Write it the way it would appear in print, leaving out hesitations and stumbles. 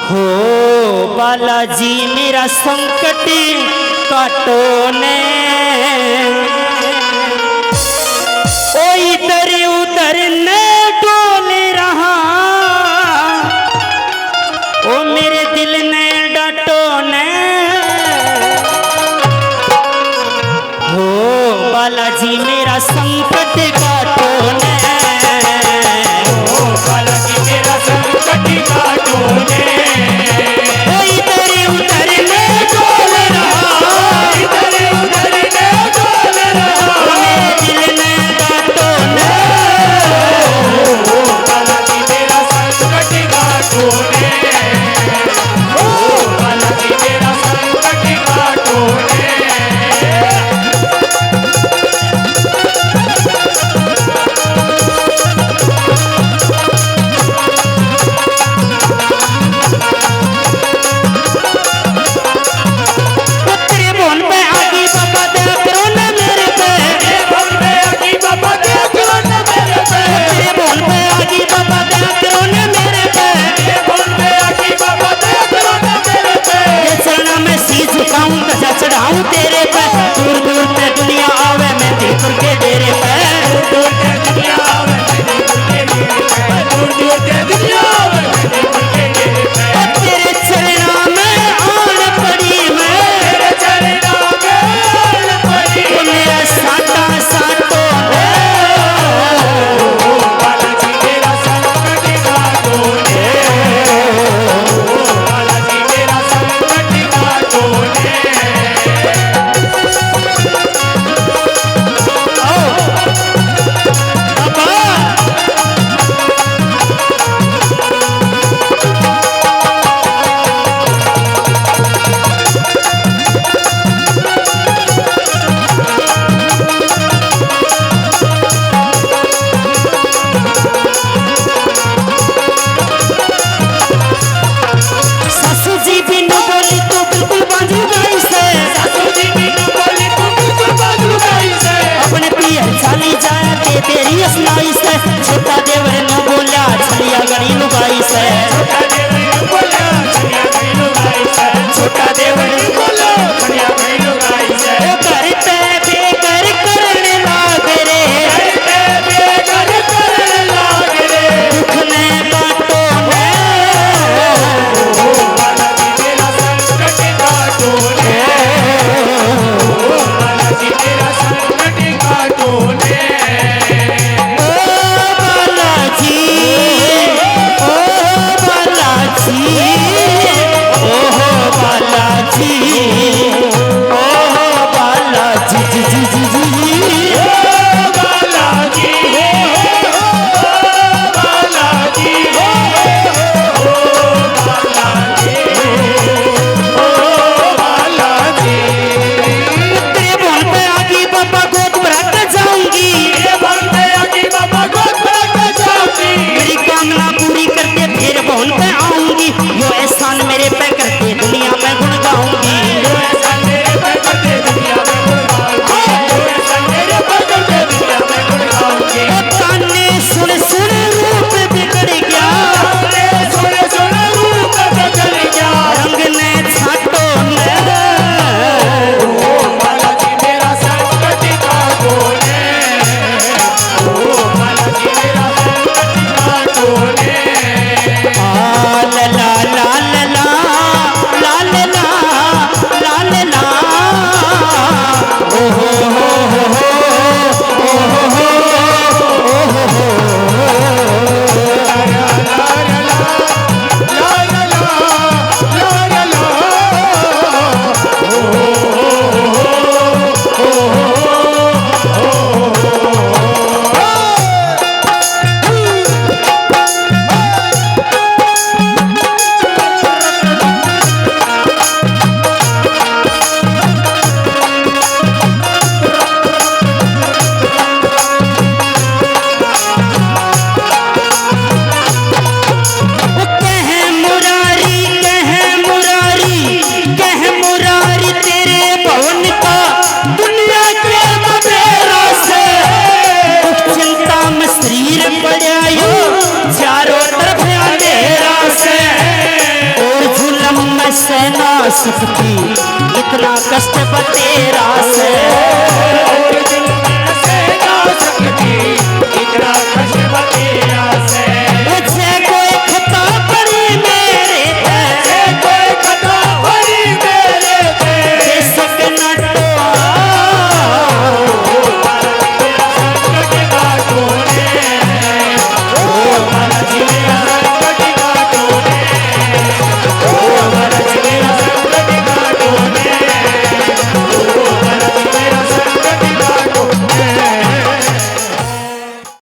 हो बालाजी मेरा संकट काटो ने, ओ इधर उधर न डोल रहा, ओ मेरे दिल ने डांटो ने। हो बालाजी मेरा संकट काटो ने, ओ बालाजी मेरा संकट काटो ने। ओ इधर उधर न डोल रहा, इधर उधर ने डोल रहा, ओ मेरे दिल ने डांटो ने। ओ बालाजी मेरा संकट काटो ने। ओ बालाजी मेरा संकट काटो ने। तेरे बोल पे आगी बाबा दया करो ना मेरे पे, ये बोल पे आगी बाबा दया करो ना मेरे पे। तेरे बोल पे आगी बाबा दया करो ना मेरे पे। ये बोल पे आगी बाबा दया करो ना मेरे पे। ये चरणा में शीश झुकाऊं कजा चढ़ाऊं तेरे पे, दूर दूर से दुनिया आवे मैं दिलपुर के डेरे पे। दूर से दुनिया आवे मेरे दिल के डेरे पे। दूर दूर से दुनिया आवे मेरे दिल के डेरे पे। और तेरे चरणा में आन पड़ी मैं, तेरे चरणों में आन पड़ी। वो मेरा साटा साटो ने। ओ बालाजी मेरा संकट काटो ने। ओ बालाजी मेरा संकट काटो ने। सासू जी बिनु बोली तो बिल्कुल बांझू गई से, सासू जी बिनु बोली तू बिल्कुल बाजू गई से। अपने पियर चाली जाए ते तेरी असनाई से। छोटा देवर न बोला छलिया गड़ी लुगाई से, छोटा देवर बोला छनिया गईलू गाई से। छोटा देवर बोला छनिया गईलू गाई से। ओ घर पे बेकर करने लाग रे, करते बेघर करने लाग रे। दुख ने बाटो ने। ओ बालाजी मेरा संकट काटो ने। ओ बालाजी मेरा संकट काटो ने। ओ बालाजी, ओ बालाजी, ओ बालाजी, ओ बालाजी जी जी जी जी। ओ बालाजी ओ बालाजी ओ बालाजी ओ बालाजी। तेरे बोल पे आगी बाबा गोद भरा के जाऊंगी, ये बोल पे आगी बाबा गोद भरा के जाऊंगी। मेरी कामना पूरी करके फिर बोल पे आऊंगी। यो सकती, इतना कष्ट बतेरा से